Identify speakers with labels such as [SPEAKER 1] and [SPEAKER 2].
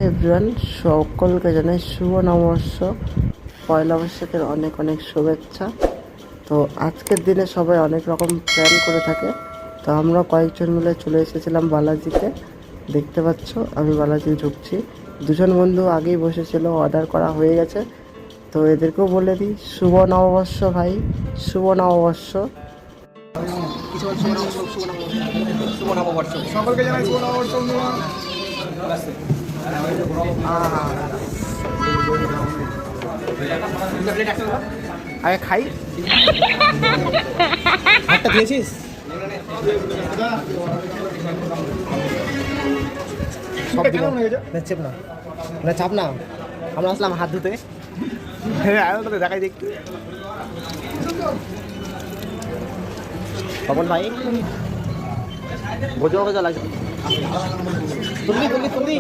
[SPEAKER 1] Everyone, সকলকে জানাই শুভ নববর্ষ, পয়লা বৈশাখের অনেক অনেক শুভেচ্ছা। তো আজকের দিনে সবাই অনেক রকম প্ল্যান করে থাকে। তো আমরা কয়েকজন মিলে চলে এসেছিলাম বালাজিতে। দেখতে পাচ্ছ আমি বালাজি ঢুকছি। দুজন বন্ধু আগেই বসেছিল, অর্ডার করা হয়ে গেছে। তো এদেরকেও বলে দিই শুভ নববর্ষ ভাই, শুভ নববর্ষ।
[SPEAKER 2] শুভ নববর্ষ সকলকে জানাই শুভ নববর্ষ আগে খাই হাতটা দিয়েছিস সব চেপ না চাপ না আমরা আসলাম হাত ধুতে দেখাই দেখি তপন ভাই ভোজন লাগছে তুললি